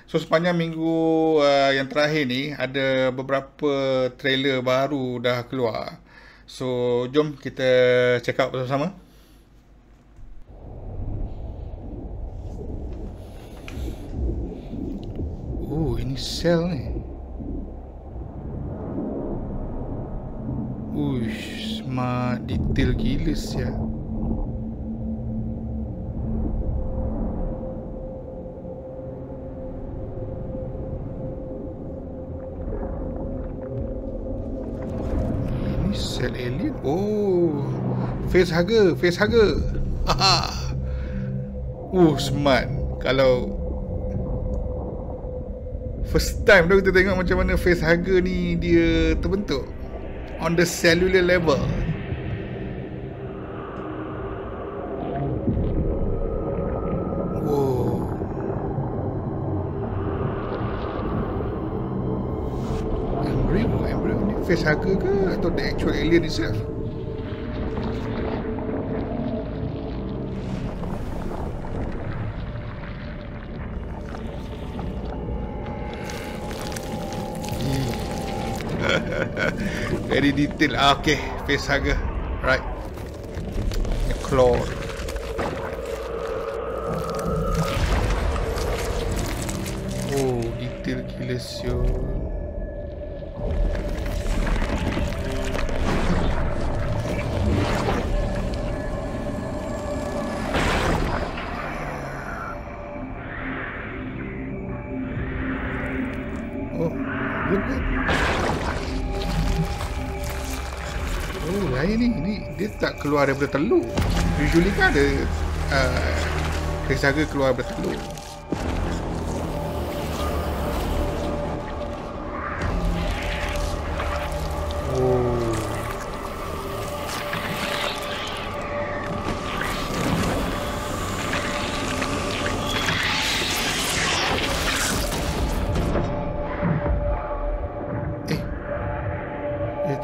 So sepanjang minggu yang terakhir ni ada beberapa trailer baru dah keluar. So jom kita check out bersama-sama. Oh, ini sel ni. Uish, smart detail gila siap. Sel alien. Oh, face hugger. Haha. Smart. Kalau first time dah kita tengok macam mana face hugger ni dia terbentuk on the cellular level. Embryo ni face hugger ke atau the actual alien itself? Very detail. Okay, face hugger. Right. The claw. Oh, detail gila siul. Oh, good. Oh, lain ni dia tak keluar daripada telur. Usually kan ada face hugger keluar daripada telur.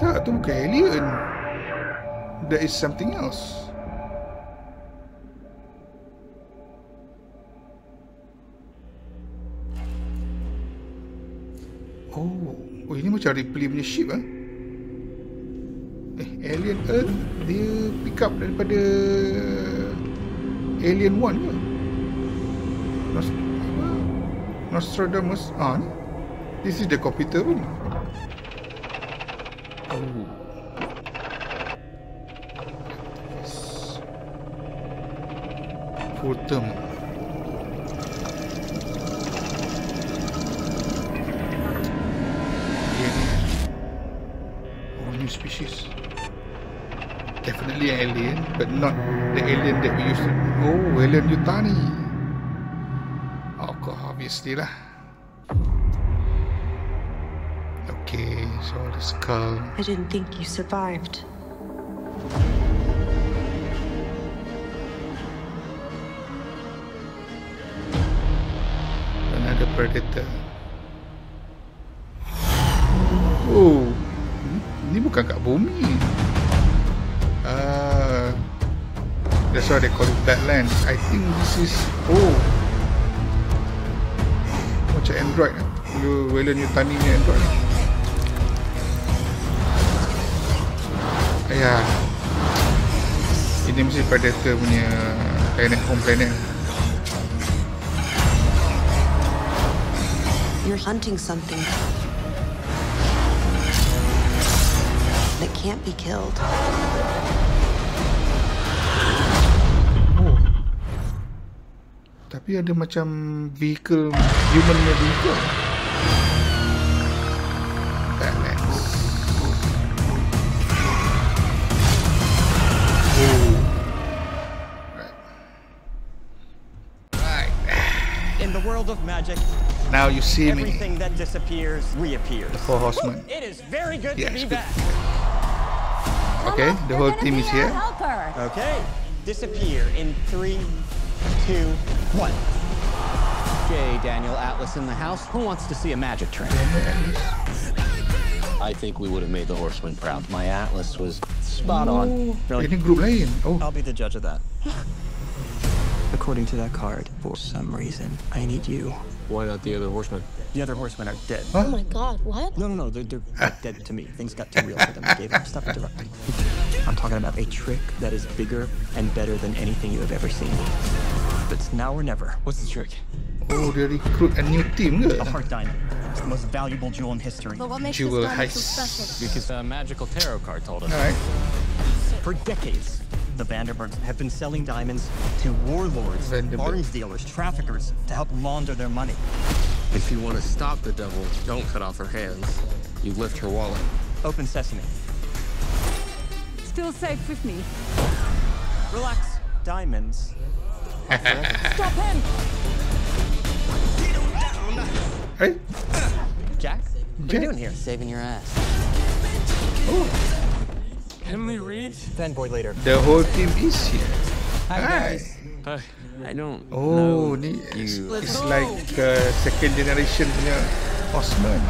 Tak, tu bukan alien. That is something else. Oh, ini macam Ripley punya ship ah. Alien Earth dia pick up daripada Alien 1 ke? Nostradamus. Ni. This is the computer pun. Full term. New species. Definitely an alien, but not the alien that we used to. Oh, alien Yutani. Obviously lah. Okay, so the skull. I didn't think you survived. Another predator. Oh, ini bukan kat bumi. That's why they call it Badlands. I think this is macam Android. Weyland Yutani ni Android. Ini mesti predator punya home planet. You're hunting something that can't be killed. Tapi ada macam vehicle, human vehicle. Balance. Right. In the world of magic, now you see everything that disappears reappears. The Four Horsemen. It is very good to be back. Okay, the whole team is here. Okay, disappear in 3, 2, 1. J. Daniel Atlas in the house. Who wants to see a magic trick? I think we would have made the Horsemen proud. My Atlas was spot on. Ini group lain. I'll be the judge of that. According to that card, for some reason, I need you. Why not the other horsemen? The other horsemen are dead. Oh my god, what? No, they're dead to me. Things got too real for them. I gave them stuff interrupting. I'm talking about a trick that is bigger and better than anything you have ever seen. It's now or never. What's the trick? Oh, dia recruit a new team ke? A heart diamond. It's the most valuable jewel in history. But what makes Jewel this diamond so heist. special? Because a magical tarot card told us. Alright. For decades, the Vanderburgs have been selling diamonds to warlords, Vanderbilt. arms dealers, traffickers to help launder their money. If you want to stop the devil, don't cut off her hands. You lift her wallet. Open sesame. Still safe with me. Relax. Diamonds. Stop him! Hey, Jack? What are you doing here? Saving your ass. Emily Reed? Fanboy later. the whole team is here. Hi, Hi. I don't Oh, know ni you. it's like second generation punya horseman.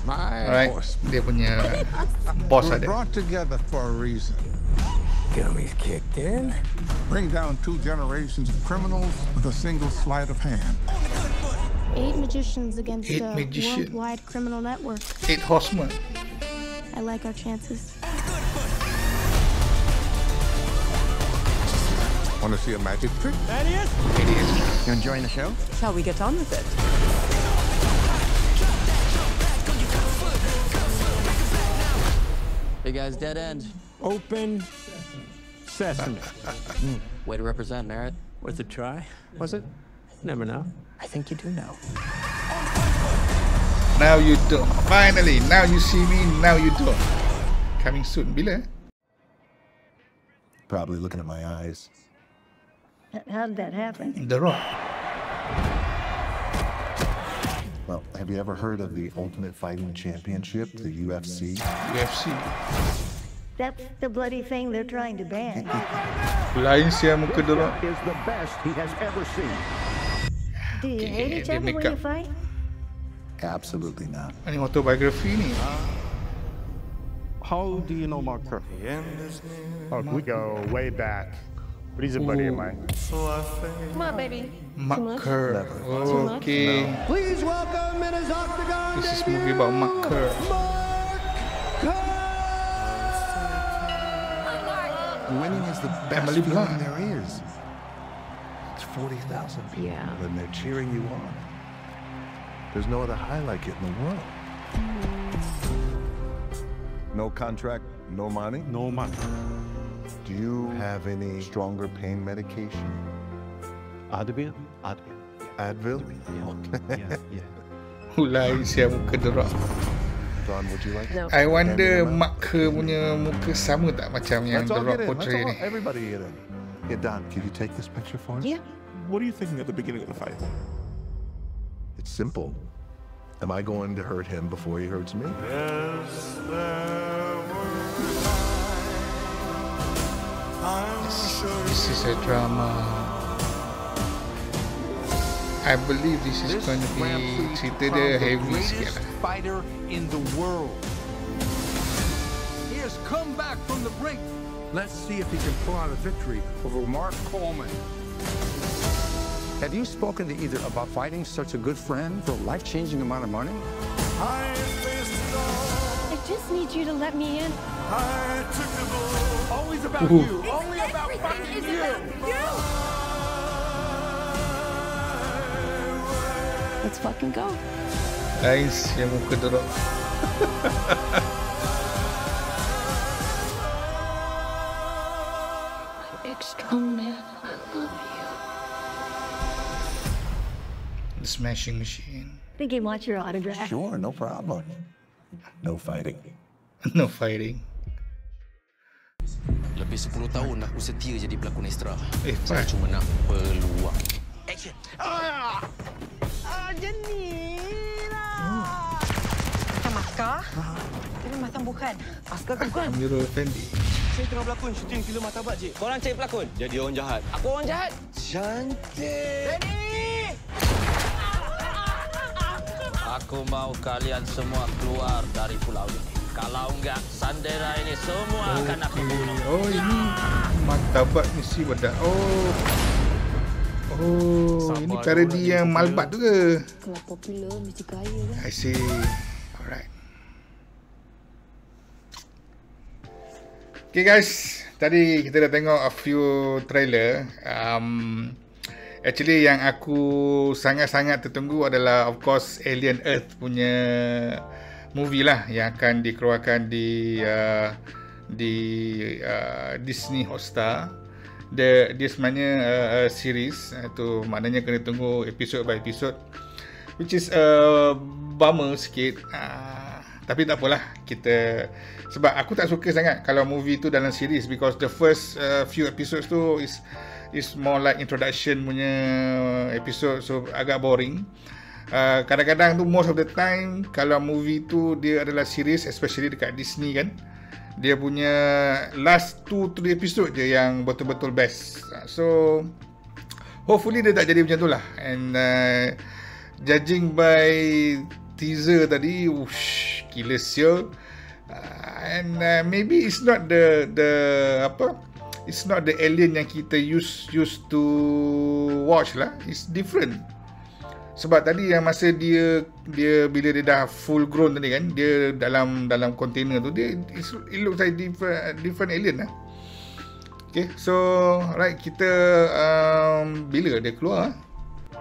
My Alright, horse. dia punya boss We're ada. brought together for a reason. Gummy's kicked in. Bring down 2 generations of criminals with a single sleight of hand. 8 magicians against 8 a magician. worldwide criminal network. 8 horsemen. I like our chances. Want to see a magic trick? That is. It is. You enjoying the show? Shall we get on with it? Hey guys, dead end. Open sesame. Way to represent, Merritt. Worth a try, was it? Never know. I think you do know. Now you don't. Finally, now you see me, now you don't. Coming soon. Bila? Probably looking at my eyes. How did that happen? The Rock. Well, have you ever heard of the Ultimate Fighting Championship, the UFC? UFC. That's the bloody thing they're trying to ban. Lain sia muka The Rock. Is the best he has ever seen. Do you hate each dia other when make you up. fight? Absolutely not. Ini autobiography ni. How do you know Mark Kerr? Oh, we go way back. But he's a buddy of mine. Come on, baby. Mark Kerr. Okay. Please welcome in his octagon. This is movie about Mark Kerr. Winning is the best Emily feeling Blunt. there is. It's 40,000 people and they're cheering you on. There's no other high like it in the world. No contract, no money? No money. Do you have any stronger pain medication? Advil? Advil? Lain sia muka The Rock. Don, would you like No. I wonder Mark Kerr punya muka sama tak macam yang Let's The all Rock get in. Let's portray all, ni. everybody get in. Yeah, Don, can you take this picture for us? Yeah. What are you thinking at the beginning of the fight? It's simple. Am I going to hurt him before he hurts me? This is a drama. I believe this is going to be cerita dia heavy sikit lah. Fighter in the world. He has come back from the brink. Let's see if he can pull out a victory over Mark Coleman. Have you spoken to either about fighting such a good friend for a life-changing amount of money? I just need you to let me in. Always about you. Only about fighting you. Let's fucking go. Lain sia muka The Rock. Big strong man. I love you. The Smashing Machine. Think he wants your autograph. Sure, no problem. No fighting. No fighting. Lebih 10 tahun aku setia jadi pelakon ekstra. Saya cuma nak peluang. Maskar? Ini matang bukan. Askar bukan. Amirul Effendi. Saya tengah berlakon syuting filem Martabat, Cik. Korang cari pelakon? Jadi orang jahat. Aku orang jahat? Cantik. Aku mau kalian semua keluar dari pulau ini. Kalau enggak, Sandera ini semua akan aku bunuh. Oh, ini Martabat mesti bedak. Oh. Oh, ini parody yang Malbat tu ke? Kalau popular mesti kaya kan? I see. Alright. Okay guys, tadi kita dah tengok a few trailer. Actually yang aku sangat-sangat tertunggu adalah of course Alien Earth punya movie lah yang akan dikeluarkan di Disney Hotstar. Dia sebenarnya series, tu maknanya kena tunggu episode by episode, which is bummer sikit. Tapi tak apalah, kita sebab aku tak suka sangat kalau movie tu dalam series, because the first few episodes tu is more like introduction punya episode, so agak boring. Kadang-kadang tu most of the time kalau movie tu dia adalah series, especially dekat Disney kan, dia punya last 2-3 episode je yang betul-betul best. So hopefully dia tak jadi macam tu lah. And judging by teaser tadi, gila sial. And maybe it's not the it's not the alien yang kita used to watch lah. It's different. Sebab tadi yang masa dia bila dia dah full grown tadi kan, dia dalam container tu, dia it looks like different alien lah. Okay, so right, kita bila dia keluar?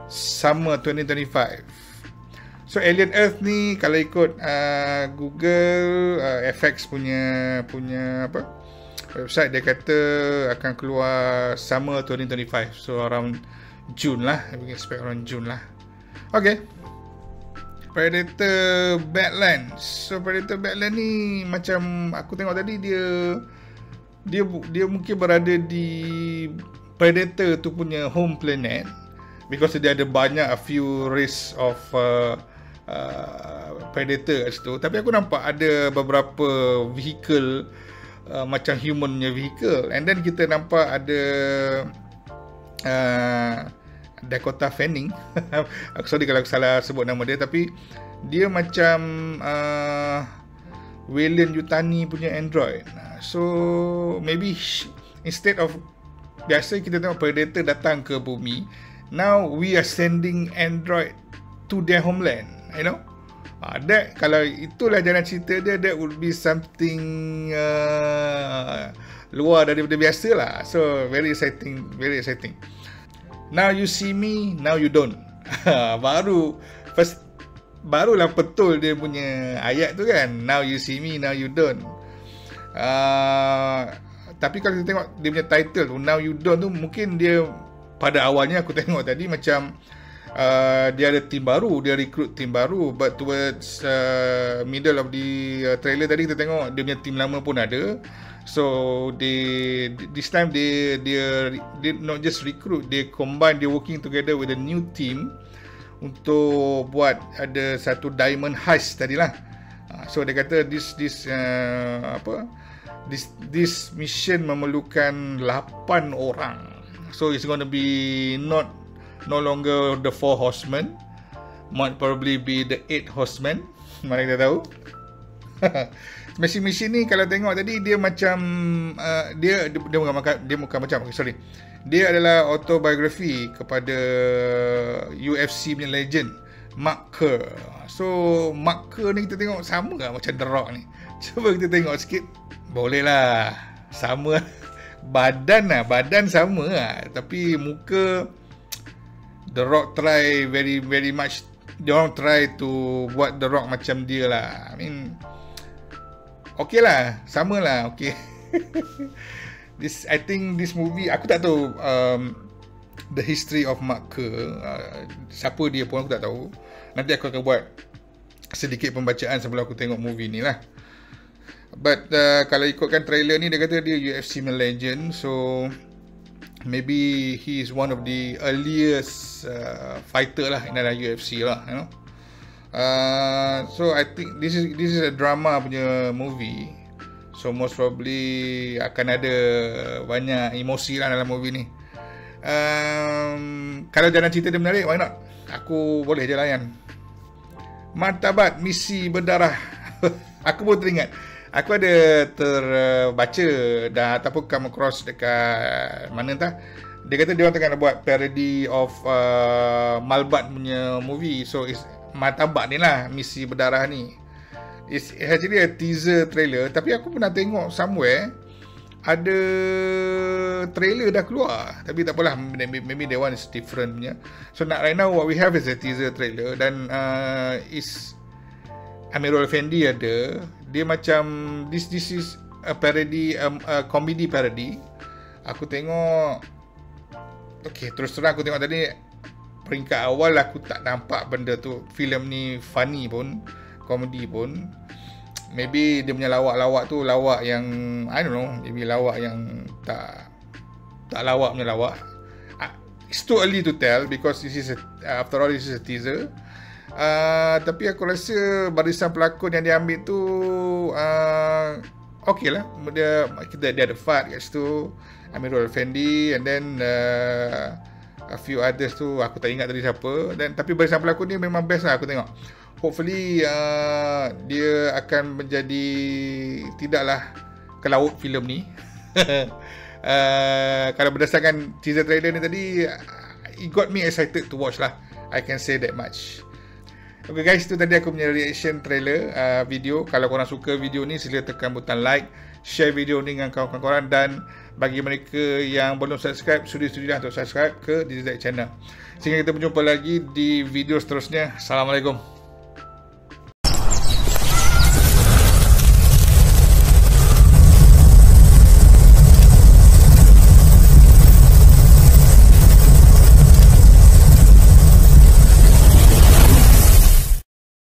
Summer 2025. So Alien Earth ni kalau ikut Google FX punya apa website, dia kata akan keluar summer 2025, so around June lah. We expect around June lah. Okay, Predator Badlands. So Predator Badlands ni macam aku tengok tadi, dia mungkin berada di Predator tu punya home planet, because dia ada banyak a few race of Predator kat situ. Tapi aku nampak ada beberapa vehicle macam human punya vehicle, and then kita nampak ada Dakota Fanning. Aku sorry kalau aku salah sebut nama dia, tapi dia macam Weyland Yutani punya android. So maybe instead of biasa kita tengok Predator datang ke bumi, now we are sending android to their homeland, you know. That, kalau itulah jalan cerita dia, that would be something luar daripada biasa lah. So very exciting, very exciting. Now you see me, now you don't. Barulah betul dia punya ayat tu kan. Now you see me, now you don't. Tapi kalau kita tengok dia punya title tu, now you don't tu, mungkin dia pada awalnya aku tengok tadi macam dia ada tim baru, dia recruit tim baru, but towards middle of the trailer tadi kita tengok dia punya tim lama pun ada. So this time they not just recruit, they combine, they working together with a new team untuk buat ada satu diamond heist tadilah. So dia kata this mission memerlukan 8 orang. So it's going to be no longer the 4 horsemen, might probably be the 8 horsemen. Mana kita tahu. Mission ni kalau tengok tadi, dia macam dia bukan macam, sorry, dia adalah autobiography kepada UFC punya legend Mark Kerr. So Mark Kerr ni kita tengok sama ke macam The Rock ni? Cuba kita tengok sikit. Boleh lah, sama. Badan sama lah, tapi muka The Rock try very very much, dia orang try to buat The Rock macam dia lah. I mean, okay lah, sama lah, okay. I think this movie, aku tak tahu the history of Mark Kerr, siapa dia pun aku tak tahu. Nanti aku akan buat sedikit pembacaan sebelum aku tengok movie ni lah. But kalau ikutkan trailer ni, dia kata dia UFC legend, so maybe he is one of the earliest fighter lah in dalam UFC lah, you know. So I think this is a drama punya movie, so most probably akan ada banyak emosi lah dalam movie ni. Kalau jalan cerita dia menarik, why not? Aku boleh je layan. Martabat Misi Berdarah. Aku pun teringat, aku ada terbaca dan ataupun come across dekat mana entah, Dia kata dia orang tengah nak buat parody of Malbat punya movie. So it's Martabat ni lah, misi berdarah ni. It's actually a teaser trailer. Tapi aku pernah tengok somewhere ada trailer dah keluar. Tapi tak apalah, maybe that one is different punya. So right now what we have is a teaser trailer. Dan is Amirul Effendi ada. Dia macam this is a parody, a comedy parody. Aku tengok, okay, terus terang aku tengok tadi, peringkat awal aku tak nampak benda tu, filem ni funny pun, komedi pun. Maybe dia punya lawak-lawak tu lawak yang I don't know, maybe lawak yang tak lawak punya lawak. It's too early to tell because this is after all this is a teaser. Tapi aku rasa barisan pelakon yang dia ambil tu okay lah. Dia ada Fad kat situ, Amirul Effendi, and then a few others tu aku tak ingat tadi siapa. Dan tapi barisan pelakon ni memang best lah aku tengok. Hopefully dia akan menjadi tidaklah ke laut filem ni. Kalau berdasarkan teaser trailer ni tadi, it got me excited to watch lah. I can say that much. Okay guys, itu tadi aku punya reaction trailer video. Kalau korang suka video ni, sila tekan butang like, share video ni dengan kawan-kawan korang, dan bagi mereka yang belum subscribe, sudi-sudilah untuk subscribe ke DZ channel. Sehingga kita berjumpa lagi di video seterusnya. Assalamualaikum.